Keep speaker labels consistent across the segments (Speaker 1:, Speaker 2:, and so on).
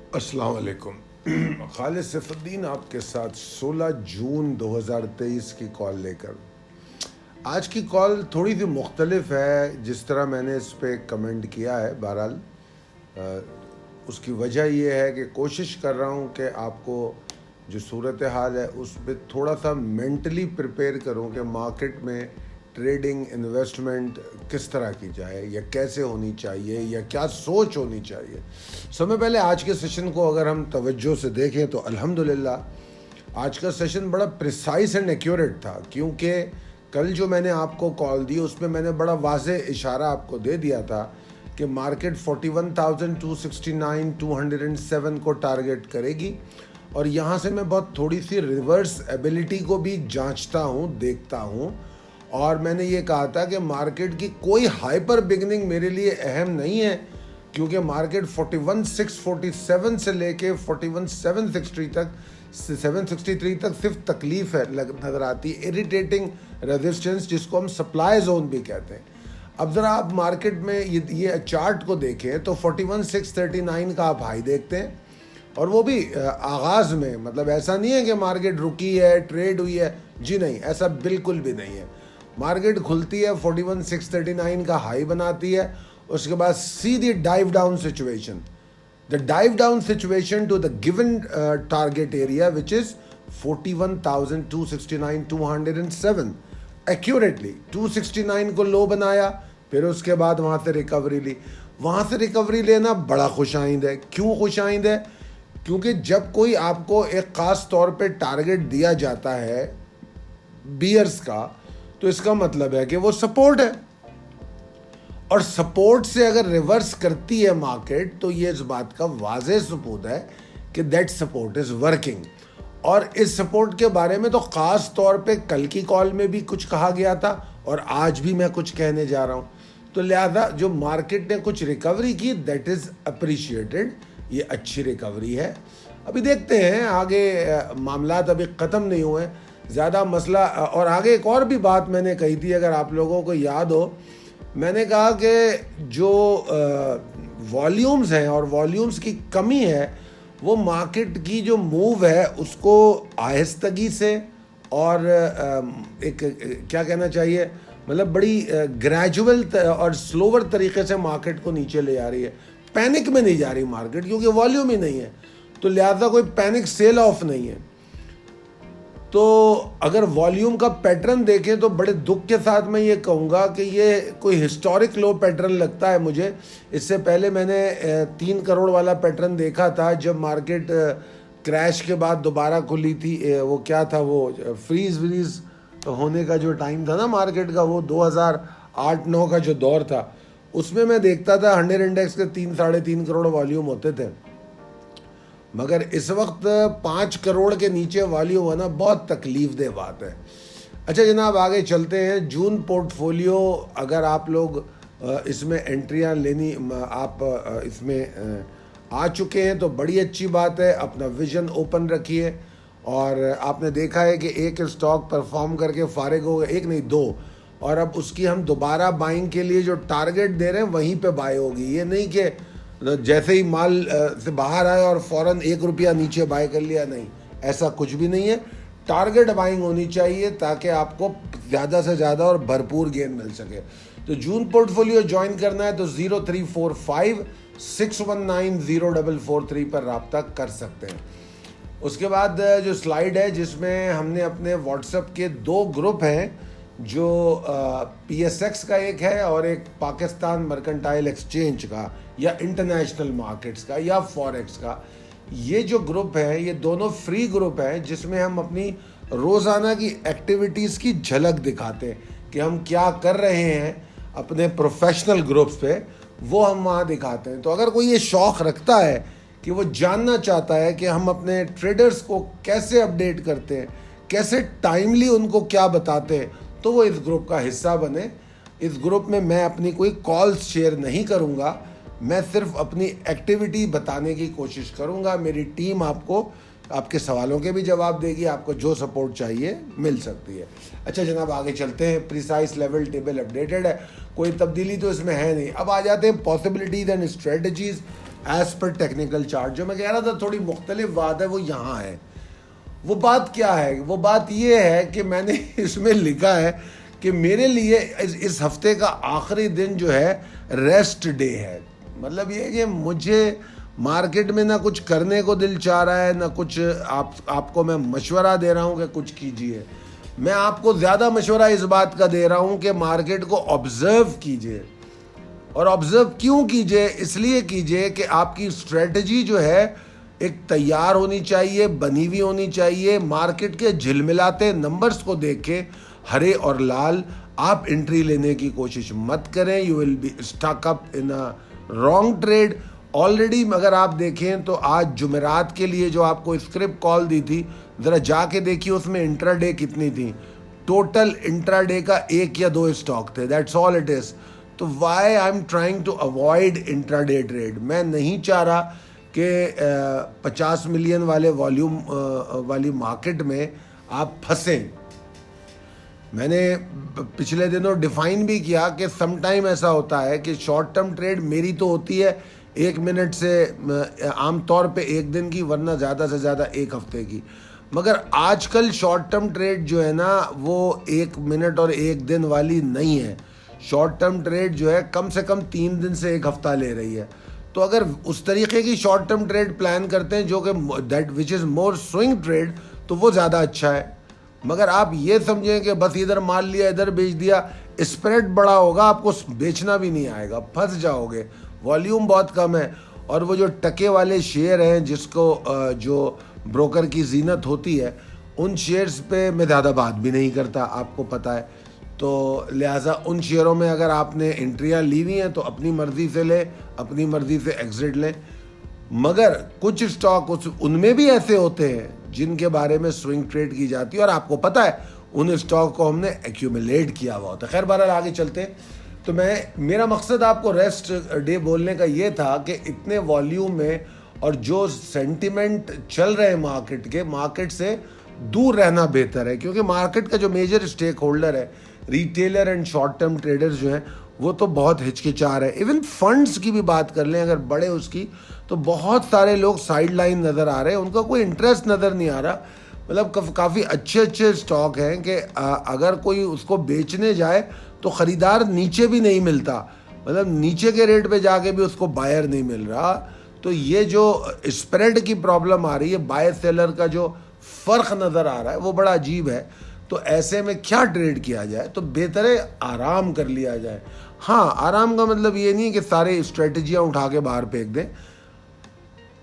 Speaker 1: अस्सलाम वालेकुम। खालिद सैफुद्दीन आपके साथ 16 जून 2023 की कॉल लेकर। आज की कॉल थोड़ी सी मुख्तलिफ है, जिस तरह मैंने इस पर कमेंट किया है। बहरहाल उसकी वजह यह है कि कोशिश कर रहा हूँ कि आपको जो सूरत हाल है उस पर थोड़ा सा मेंटली प्रिपेयर करूँ कि मार्केट में ट्रेडिंग इन्वेस्टमेंट किस तरह की जाए या कैसे होनी चाहिए या क्या सोच होनी चाहिए। समय पहले आज के सेशन को अगर हम तवज्जो से देखें तो अल्हम्दुलिल्लाह आज का सेशन बड़ा प्रिसाइज एंड एक्यूरेट था, क्योंकि कल जो मैंने आपको कॉल दी उसमें मैंने बड़ा वाज़ेह इशारा आपको दे दिया था कि मार्केट 41,269 207 को टारगेट करेगी, और यहाँ से मैं बहुत थोड़ी सी रिवर्स एबिलिटी को भी जांचता हूँ, देखता हूँ। और मैंने ये कहा था कि मार्केट की कोई हाइपर बिगनिंग मेरे लिए अहम नहीं है, क्योंकि मार्केट 41,647 से लेके 41,763 तक सिर्फ तकलीफ है नज़र आती है, इरिटेटिंग रेजिस्टेंस, जिसको हम सप्लाई जोन भी कहते हैं। अब ज़रा आप मार्केट में ये चार्ट को देखें तो 41,639 का आप हाई देखते हैं, और वो भी आगाज़ में, मतलब ऐसा नहीं है कि मार्केट रुकी है, ट्रेड हुई है, जी नहीं, ऐसा बिल्कुल भी नहीं है। मार्केट खुलती है 41,639 का हाई बनाती है, उसके बाद सीधी dive down situation, the dive down situation to the given target area which is 41,269 207, accurately 269 को लो बनाया, फिर उसके बाद वहाँ से रिकवरी ली। वहाँ से रिकवरी लेना बड़ा खुशाइंद है। क्यों खुशाइंद है? क्योंकि जब कोई आपको एक ख़ास तौर पे टारगेट दिया जाता है बियर्स का, तो इसका मतलब है कि वो सपोर्ट है, और सपोर्ट से अगर रिवर्स करती है मार्केट तो ये इस बात का वाज़ेह सबूत है कि दैट सपोर्ट इज़ वर्किंग। और इस सपोर्ट के बारे में तो ख़ास तौर पे कल की कॉल में भी कुछ कहा गया था, और आज भी मैं कुछ कहने जा रहा हूँ। तो लिहाजा जो मार्केट ने कुछ रिकवरी की, दैट इज़ अप्रिशिएटेड, ये अच्छी रिकवरी है। अभी देखते हैं आगे, मामलात अभी ख़त्म नहीं हुए, ज़्यादा मसला। और आगे एक और भी बात मैंने कही थी, अगर आप लोगों को याद हो, मैंने कहा कि जो वॉल्यूम्स हैं और वॉल्यूम्स की कमी है, वो मार्केट की जो मूव है उसको आहिस्तगी से और एक क्या कहना चाहिए, मतलब बड़ी ग्रेजुअल और स्लोवर तरीके से मार्केट को नीचे ले जा रही है। पैनिक में नहीं जा रही मार्केट, क्योंकि वॉल्यूम ही नहीं है, तो लिहाजा कोई पैनिक सेल ऑफ नहीं है। तो अगर वॉल्यूम का पैटर्न देखें तो बड़े दुख के साथ मैं ये कहूँगा कि ये कोई हिस्टोरिक लो पैटर्न लगता है मुझे। इससे पहले मैंने 3 करोड़ वाला पैटर्न देखा था जब मार्केट क्रैश के बाद दोबारा खुली थी। वो क्या था, वो फ्रीज व्रीज होने का जो टाइम था ना मार्केट का, वो 2008-9 का जो दौर था, उसमें मैं देखता था हंड्रेड इंडेक्स के 3-3.5 करोड़ वॉल्यूम होते थे। मगर इस वक्त 5 करोड़ के नीचे वॉल्यूम होना बहुत तकलीफ दे बात है। अच्छा जनाब, आगे चलते हैं। जून पोर्टफोलियो, अगर आप लोग इसमें एंट्रियां लेनी, आप इसमें आ चुके हैं तो बड़ी अच्छी बात है। अपना विजन ओपन रखिए। और आपने देखा है कि एक स्टॉक परफॉर्म करके फारिग हो गया, एक नहीं 2, और अब उसकी हम दोबारा बाइंग के लिए जो टारगेट दे रहे हैं वहीं पे बाय होगी। ये नहीं कि जैसे ही माल से बाहर आया और फ़ौरन 1 रुपया नीचे बाय कर लिया, नहीं, ऐसा कुछ भी नहीं है। टारगेट बाइंग होनी चाहिए ताकि आपको ज़्यादा से ज़्यादा और भरपूर गेन मिल सके। तो जून पोर्टफोलियो ज्वाइन करना है तो 0345619043 पर रब्ता कर सकते हैं। उसके बाद जो स्लाइड है जिसमें हमने अपने व्हाट्सएप के 2 ग्रुप हैं, जो PSX का एक है और एक पाकिस्तान मर्केंटाइल एक्सचेंज का या इंटरनेशनल मार्केट्स का या फॉरेक्स का। ये जो ग्रुप है ये दोनों फ्री ग्रुप हैं, जिसमें हम अपनी रोज़ाना की एक्टिविटीज़ की झलक दिखाते हैं कि हम क्या कर रहे हैं अपने प्रोफेशनल ग्रुप्स पे, वो हम वहाँ दिखाते हैं। तो अगर कोई ये शौक़ रखता है कि वो जानना चाहता है कि हम अपने ट्रेडर्स को कैसे अपडेट करते हैं, कैसे टाइमली उनको क्या बताते हैं, तो वो इस ग्रुप का हिस्सा बने। इस ग्रुप में मैं अपनी कोई कॉल्स शेयर नहीं करूँगा, मैं सिर्फ अपनी एक्टिविटी बताने की कोशिश करूँगा। मेरी टीम आपको आपके सवालों के भी जवाब देगी, आपको जो सपोर्ट चाहिए मिल सकती है। अच्छा जनाब, आगे चलते हैं। प्रिसाइज लेवल टेबल अपडेटेड है, कोई तब्दीली तो इसमें है नहीं। अब आ जाते हैं possibilities and strategies as per technical chart. जो मैं कह रहा था थोड़ी मुख्तलिफ बात है वो यहाँ है। वो बात क्या है? वो बात ये है कि मैंने इसमें लिखा है कि मेरे लिए इस हफ्ते का आखिरी दिन जो है रेस्ट डे है। मतलब ये कि मुझे मार्केट में ना कुछ करने को दिल चाह रहा है, ना कुछ आपको मैं मशवरा दे रहा हूँ कि कुछ कीजिए। मैं आपको ज़्यादा मशवरा इस बात का दे रहा हूँ कि मार्केट को ऑब्जर्व कीजिए। और ऑब्जर्व क्यों कीजिए? इसलिए कीजिए कि आपकी स्ट्रेटजी जो है एक तैयार होनी चाहिए, बनी हुई होनी चाहिए। मार्केट के झिलमिलाते नंबर्स को देख के हरे और लाल आप एंट्री लेने की कोशिश मत करें। You will be stuck up in a wrong trade. Already अगर आप देखें तो आज जुमेरात के लिए जो आपको स्क्रिप्ट कॉल दी थी, ज़रा जाके देखिए उसमें इंट्राडे कितनी थी। टोटल इंट्राडे का 1 या 2 स्टॉक थे, दैट्स ऑल इट इज़। तो why I am trying to avoid intraday trade. मैं नहीं चाह रहा कि 50 मिलियन वाले वॉल्यूम वाली मार्केट में आप फंसें। मैंने पिछले दिनों डिफाइन भी किया कि समटाइम ऐसा होता है कि शॉर्ट टर्म ट्रेड मेरी तो होती है 1 मिनट से आमतौर पे 1 दिन की, वरना ज़्यादा से ज़्यादा 1 हफ्ते की। मगर आजकल शॉर्ट टर्म ट्रेड जो है ना वो 1 मिनट और 1 दिन वाली नहीं है। शॉर्ट टर्म ट्रेड जो है कम से कम 3 दिन से 1 हफ्ता ले रही है। तो अगर उस तरीके की शॉर्ट टर्म ट्रेड प्लान करते हैं जो कि that which is more swing trade, तो वो ज़्यादा अच्छा है। मगर आप ये समझें कि बस इधर माल लिया इधर बेच दिया, स्प्रेड बड़ा होगा, आपको बेचना भी नहीं आएगा, फंस जाओगे। वॉल्यूम बहुत कम है और वो जो टके वाले शेयर हैं जिसको जो ब्रोकर की जीनत होती है, उन शेयर्स पे मैं ज़्यादा बात भी नहीं करता, आपको पता है। तो लिहाजा उन शेयरों में अगर आपने एंट्रियाँ ली हुई हैं तो अपनी मर्ज़ी से लें, अपनी मर्ज़ी से एग्ज़िट लें। मगर कुछ स्टॉक उनमें भी ऐसे होते हैं जिनके बारे में स्विंग ट्रेड की जाती है और आपको पता है उन स्टॉक को हमने एक्यूमुलेट किया हुआ होता है। खैर बहरहाल आगे चलते हैं। तो मेरा मकसद आपको रेस्ट डे बोलने का ये था कि इतने वॉल्यूम में और जो सेंटिमेंट चल रहे हैं मार्केट से दूर रहना बेहतर है। क्योंकि मार्केट का जो मेजर स्टेक होल्डर है, retailer and short term traders जो हैं, वो तो बहुत हिचकिचा रहे हैं। इवन फंड्स की भी बात कर लें अगर बड़े उसकी, तो बहुत सारे लोग साइड लाइन नज़र आ रहे हैं, उनका कोई इंटरेस्ट नज़र नहीं आ रहा। मतलब काफ़ी अच्छे स्टॉक हैं कि अगर कोई उसको बेचने जाए तो ख़रीदार नीचे भी नहीं मिलता, मतलब नीचे के रेट पे जाके भी उसको बायर नहीं मिल रहा। तो ये जो स्प्रेड की प्रॉब्लम आ रही है, बायर सेलर का जो फ़र्क नज़र आ रहा है वो बड़ा अजीब है। तो ऐसे में क्या ट्रेड किया जाए? तो बेहतर है आराम कर लिया जाए। हाँ, आराम का मतलब ये नहीं कि सारे स्ट्रेटजियाँ उठा के बाहर फेंक दें।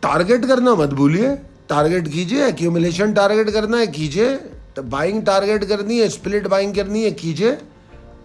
Speaker 1: टारगेट करना मत भूलिए, टारगेट कीजिए। एक्यूमुलेशन टारगेट करना है कीजिए, बाइंग टारगेट करनी है, स्प्लिट बाइंग करनी है कीजिए,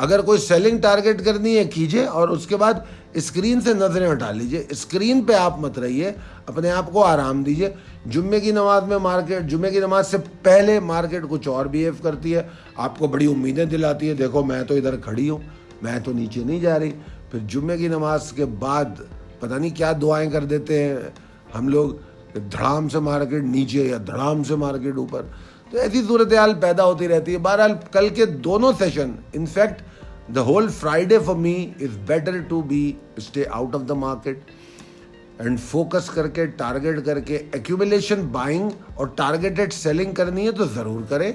Speaker 1: अगर कोई सेलिंग टारगेट करनी है कीजिए। और उसके बाद स्क्रीन से नज़रें हटा लीजिए, स्क्रीन पे आप मत रहिए, अपने आप को आराम दीजिए। जुम्मे की नमाज में मार्केट, जुम्मे की नमाज से पहले मार्केट कुछ और बिहेव करती है, आपको बड़ी उम्मीदें दिलाती है, देखो मैं तो इधर खड़ी हूँ, मैं तो नीचे नहीं जा रही। फिर जुम्मे की नमाज के बाद पता नहीं क्या दुआएं कर देते हैं हम लोग, धड़ाम से मार्केट नीचे या धड़ाम से मार्केट ऊपर। तो ऐसी सूरत हाल पैदा होती रहती है। बहरहाल कल के दोनों session, in fact the whole Friday for me is better to be stay out of the market and focus करके, टारगेट करके, एक्यूमुलेशन बाइंग और टारगेटेड सेलिंग करनी है तो ज़रूर करें।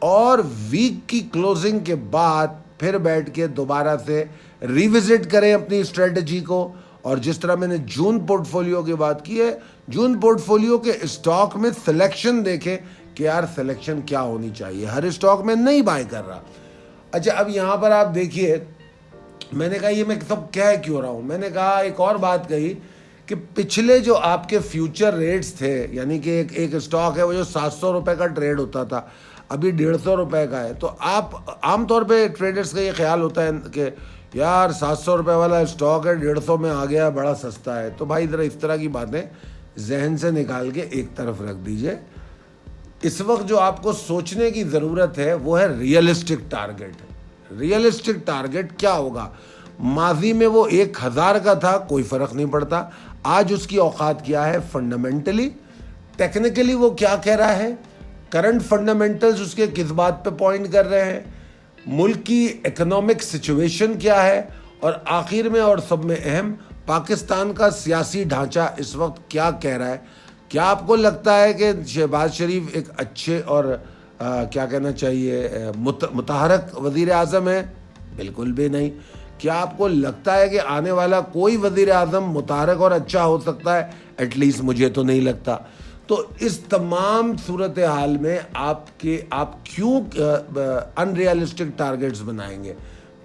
Speaker 1: और वीक की क्लोजिंग के बाद फिर बैठ के दोबारा से रिविजिट करें अपनी स्ट्रेटजी को। और जिस तरह मैंने जून पोर्टफोलियो की बात की है, जून पोर्टफोलियो के स्टॉक में सिलेक्शन देखें कि यार सिलेक्शन क्या होनी चाहिए। हर स्टॉक में नहीं बाय कर रहा। अच्छा, अब यहाँ पर आप देखिए, मैंने कहा ये मैं सब कह क्यों रहा हूँ। मैंने कहा एक और बात कही कि पिछले जो आपके फ्यूचर रेट्स थे, यानी कि एक स्टॉक है वो जो 700 रुपये का ट्रेड होता था, अभी 150 रुपये का है। तो आप आमतौर पे ट्रेडर्स का ये ख्याल होता है कि यार 700 रुपये वाला स्टॉक है, 150 में आ गया, बड़ा सस्ता है। तो भाई ज़रा इस तरह की बातें जहन से निकाल के एक तरफ रख दीजिए। इस वक्त जो आपको सोचने की ज़रूरत है वो है रियलिस्टिक टारगेट। रियलिस्टिक टारगेट क्या होगा? माजी में वो 1000 का था, कोई फ़र्क नहीं पड़ता। आज उसकी औकात क्या है? फंडामेंटली, टेक्निकली वो क्या कह रहा है, करंट फंडामेंटल्स उसके किस बात पे पॉइंट कर रहे हैं, मुल्क की इकोनॉमिक सिचुएशन क्या है, और आखिर में और सब में अहम पाकिस्तान का सियासी ढांचा इस वक्त क्या कह रहा है? क्या आपको लगता है कि शहबाज शरीफ एक अच्छे और क्या कहना चाहिए मुतहरक वज़ीर आज़म है? बिल्कुल भी नहीं। क्या आपको लगता है कि आने वाला कोई वज़ीर आज़म मुतहरक और अच्छा हो सकता है? एटलीस्ट मुझे तो नहीं लगता। तो इस तमाम सूरत हाल में आप क्यों अनरियलिस्टिक टारगेट्स बनाएंगे?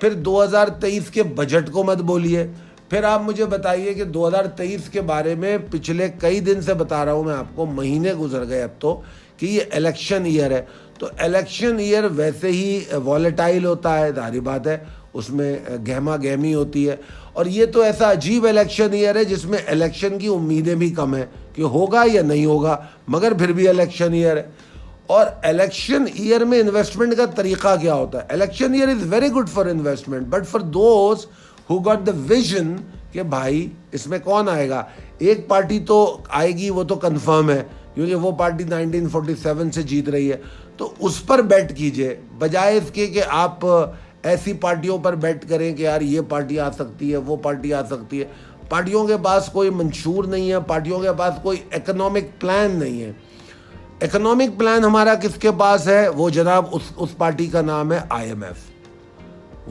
Speaker 1: फिर 2023 के बजट को मत बोलिए। फिर आप मुझे बताइए कि 2023 के बारे में पिछले कई दिन से बता रहा हूँ मैं आपको, महीने गुजर गए अब तो, कि ये इलेक्शन ईयर है। तो इलेक्शन ईयर वैसे ही वॉलेटाइल होता है, जाहिर बात है, उसमें गहमा गहमी होती है। और ये तो ऐसा अजीब इलेक्शन ईयर है जिसमें इलेक्शन की उम्मीदें भी कम है कि होगा या नहीं होगा, मगर फिर भी इलेक्शन ईयर है। और इलेक्शन ईयर में इन्वेस्टमेंट का तरीका क्या होता है? Election year is very good for investment, but for those who got the vision कि भाई इसमें कौन आएगा। एक पार्टी तो आएगी, वो तो कंफर्म है, क्योंकि वो पार्टी 1947 से जीत रही है। तो उस पर बेट कीजिए, बजाय इसके कि आप ऐसी पार्टियों पर बेट करें कि यार ये पार्टी आ सकती है, वो पार्टी आ सकती है। पार्टियों के पास कोई मंशूर नहीं है, पार्टियों के पास कोई इकोनॉमिक प्लान नहीं है। इकोनॉमिक प्लान हमारा किसके पास है? वो जनाब उस पार्टी का नाम है IMF।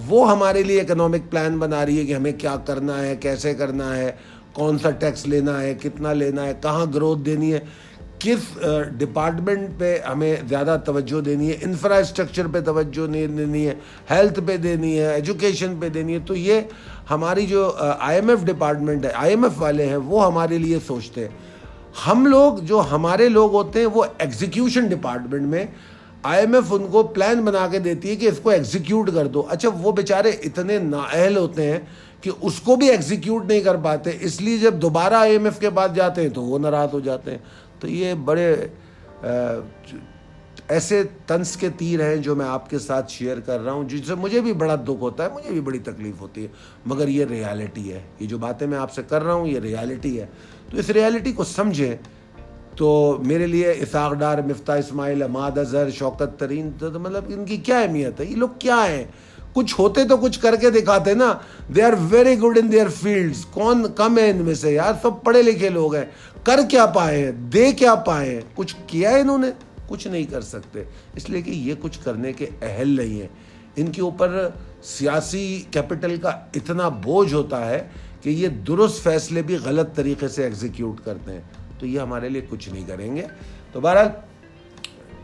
Speaker 1: वो हमारे लिए इकोनॉमिक प्लान बना रही है कि हमें क्या करना है, कैसे करना है, कौन सा टैक्स लेना है, कितना लेना है, कहाँ ग्रोथ देनी है, किस डिपार्टमेंट पे हमें ज़्यादा तवज्जो देनी है, इंफ्रास्ट्रक्चर पे तवज्जो देनी है, हेल्थ पे देनी है, एजुकेशन पे देनी है। तो ये हमारी जो IMF डिपार्टमेंट है, IMF वाले हैं, वो हमारे लिए सोचते हैं। हम लोग, जो हमारे लोग होते हैं, वो एग्जीक्यूशन डिपार्टमेंट में, IMF उनको प्लान बना के देती है कि इसको एग्जीक्यूट कर दो। अच्छा, वो बेचारे इतने नाअहल होते हैं कि उसको भी एग्जीक्यूट नहीं कर पाते, इसलिए जब दोबारा IMF के पास जाते हैं तो वो नाराज़ हो जाते हैं। तो ये बड़े ऐसे तंज के तीर हैं जो मैं आपके साथ शेयर कर रहा हूँ, जिससे मुझे भी बड़ा दुख होता है, मुझे भी बड़ी तकलीफ़ होती है, मगर ये रियलिटी है। ये जो बातें मैं आपसे कर रहा हूँ ये रियलिटी है। तो इस रियलिटी को समझें। तो मेरे लिए इसाक डार, मिफ्ता इस्माइल, अहमद अजहर, शौकत तरीन, तो मतलब इनकी क्या अहमियत है? ये लोग क्या हैं? कुछ होते तो कुछ करके दिखाते ना। They are very good in their fields. कौन कम है इनमें से यार? सब पढ़े लिखे लोग हैं। कर क्या पाए हैं? दे क्या पाए हैं? कुछ किया है इन्होंने? कुछ नहीं कर सकते, इसलिए कि ये कुछ करने के अहल नहीं है। इनके ऊपर सियासी कैपिटल का इतना बोझ होता है कि ये दुरुस्त फैसले भी गलत तरीके से एग्जीक्यूट करते हैं। तो ये हमारे लिए कुछ नहीं करेंगे। तो बहरहाल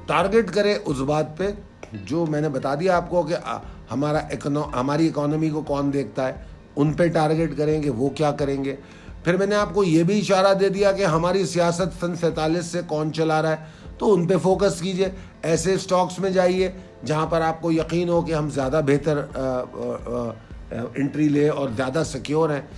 Speaker 1: टारगेट करें उस बात पे जो मैंने बता दिया आपको कि हमारी इकोनॉमी को कौन देखता है, उन पे टारगेट करेंगे, वो क्या करेंगे। फिर मैंने आपको ये भी इशारा दे दिया कि हमारी सियासत सन 47 से कौन चला रहा है, तो उन पे फोकस कीजिए। ऐसे स्टॉक्स में जाइए जहाँ पर आपको यकीन हो कि हम ज़्यादा बेहतर एंट्री लें और ज़्यादा सिक्योर हैं।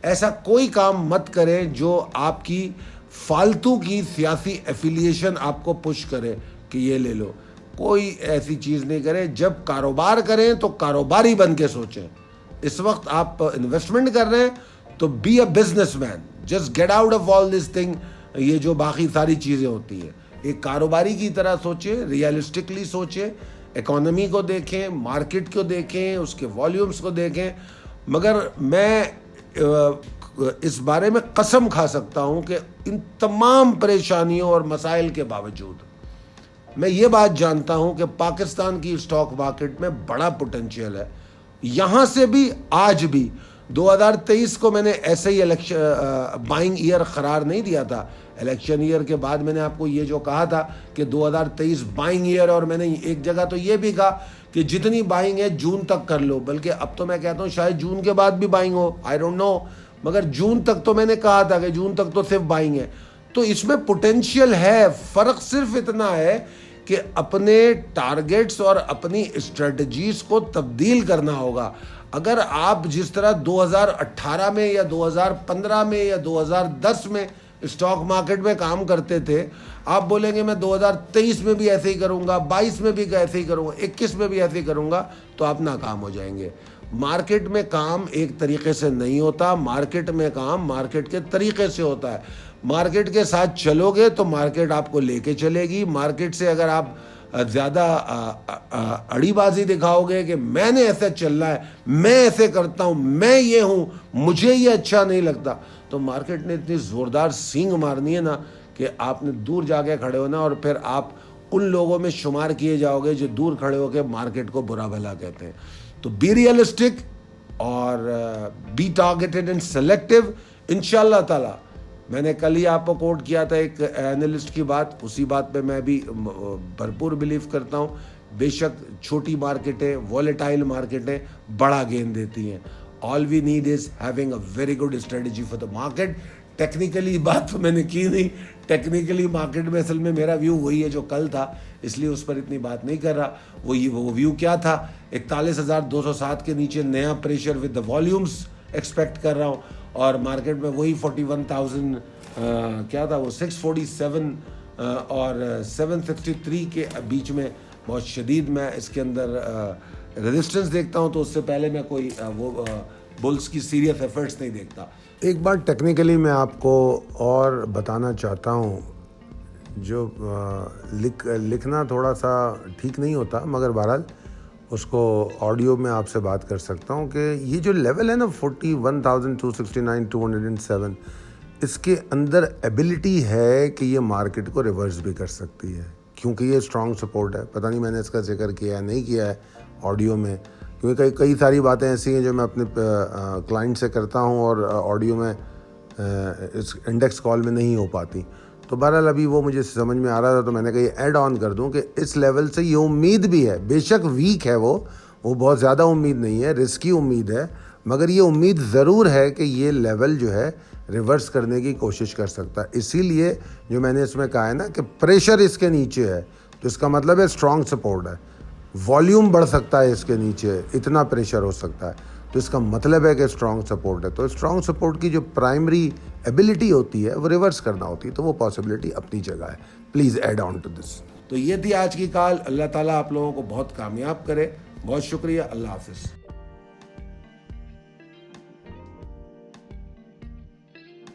Speaker 1: ऐसा कोई काम मत करें जो आपकी फालतू की सियासी एफिलिएशन आपको पुश करे कि ये ले लो। कोई ऐसी चीज़ नहीं करें। जब कारोबार करें तो कारोबारी बन के सोचें। इस वक्त आप इन्वेस्टमेंट कर रहे हैं तो be a businessman, just get out of all this thing, ये जो बाकी सारी चीज़ें होती है। एक कारोबारी की तरह सोचें, रियलिस्टिकली सोचें, इकोनॉमी को देखें, मार्केट को देखें, उसके वॉल्यूम्स को देखें। मगर मैं इस बारे में कसम खा सकता हूं कि इन तमाम परेशानियों और मसाइल के बावजूद मैं ये बात जानता हूं कि पाकिस्तान की स्टॉक मार्केट में बड़ा पोटेंशियल है। यहां से भी आज भी 2023 को मैंने ऐसे ही बाइंग ईयर करार नहीं दिया था। इलेक्शन ईयर के बाद मैंने आपको ये जो कहा था कि 2023 बाइंग ईयर, और मैंने एक जगह तो ये भी कहा कि जितनी बाइंग है जून तक कर लो। बल्कि अब तो मैं कहता हूँ शायद जून के बाद भी बाइंग हो, आई डोंट नो, मगर जून तक तो मैंने कहा था कि जून तक तो सिर्फ बाइंग है। तो इसमें पोटेंशियल है। फ़र्क सिर्फ इतना है कि अपने टारगेट्स और अपनी स्ट्रेटजीज को तब्दील करना होगा। अगर आप जिस तरह 2018 में या 2015 में या 2010 में स्टॉक मार्केट में काम करते थे, आप बोलेंगे मैं 2023 में भी ऐसे ही करूंगा, 22 में भी ऐसे ही करूंगा, 21 में भी ऐसे ही करूंगा, तो आप नाकाम हो जाएंगे। मार्केट में काम एक तरीके से नहीं होता। मार्केट में काम मार्केट के तरीके से होता है। मार्केट के साथ चलोगे तो मार्केट आपको लेके चलेगी। मार्केट से अगर आप ज़्यादा अड़ीबाजी दिखाओगे कि मैंने ऐसा चलना है, मैं ऐसे करता हूँ, मैं ये हूँ, मुझे ये अच्छा नहीं लगता, तो मार्केट ने इतनी ज़ोरदार सींग मारनी है ना कि आपने दूर जाके खड़े होना और फिर आप उन लोगों में शुमार किए जाओगे जो दूर खड़े होकर मार्केट को बुरा भला कहते हैं। तो बी रियलिस्टिक और बी टारगेटेड एंड सेलेक्टिव। इंशाल्लाह ताला मैंने कल ही आपको कोट किया था एक एनालिस्ट की बात, उसी बात पे मैं भी भरपूर बिलीव करता हूँ। बेशक छोटी मार्केटें, वॉलेटाइल मार्केटें बड़ा गेन देती हैं। All we need is having a very good strategy for the market. Technically बात तो मैंने की नहीं, टेक्निकली मार्केट में असल में मेरा व्यू वही है जो कल था, इसलिए उस पर इतनी बात नहीं कर रहा। वो व्यू क्या था, 41,207 के नीचे नया pressure with the volumes expect कर रहा हूँ, और मार्केट में वही 41,000 क्या था वो 647 और 763 के बीच में बहुत शदीद मैं इसके अंदर रेजिस्टेंस देखता हूँ। तो उससे पहले मैं कोई बुल्स की सीरियस एफर्ट्स नहीं देखता। एक बार टेक्निकली मैं आपको और बताना चाहता हूँ, जो लिखना थोड़ा सा ठीक नहीं होता, मगर बहरहाल उसको ऑडियो में आपसे बात कर सकता हूँ कि ये जो लेवल है ना 41,269 207, इसके अंदर एबिलिटी है कि ये मार्केट को रिवर्स भी कर सकती है, क्योंकि ये स्ट्रॉन्ग सपोर्ट है। पता नहीं मैंने इसका जिक्र किया है नहीं किया है ऑडियो में, क्योंकि कई सारी बातें ऐसी हैं जो मैं अपने क्लाइंट से करता हूँ और ऑडियो में इस इंडेक्स कॉल में नहीं हो पाती। तो बहरहाल अभी वो मुझे समझ में आ रहा था, तो मैंने कहा ये ऐड ऑन कर दूं कि इस लेवल से ये उम्मीद भी है, बेशक वीक है वो बहुत ज़्यादा उम्मीद नहीं है, रिस्की उम्मीद है, मगर ये उम्मीद ज़रूर है कि ये लेवल जो है रिवर्स करने की कोशिश कर सकता है। इसीलिए जो मैंने इसमें कहा है ना कि प्रेशर इसके नीचे है, तो इसका मतलब है स्ट्रॉन्ग सपोर्ट है। वॉल्यूम बढ़ सकता है इसके नीचे, इतना प्रेशर हो सकता है, तो इसका मतलब है कि स्ट्रॉन्ग सपोर्ट है। तो स्ट्रॉन्ग सपोर्ट की जो प्राइमरी एबिलिटी होती है वो रिवर्स करना होती है, तो वो पॉसिबिलिटी अपनी जगह है। Please add on to this. तो ये थी आज की कॉल। अल्लाह ताला आप लोगों को बहुत कामयाब करे। बहुत शुक्रिया। अल्लाह हाफिज़।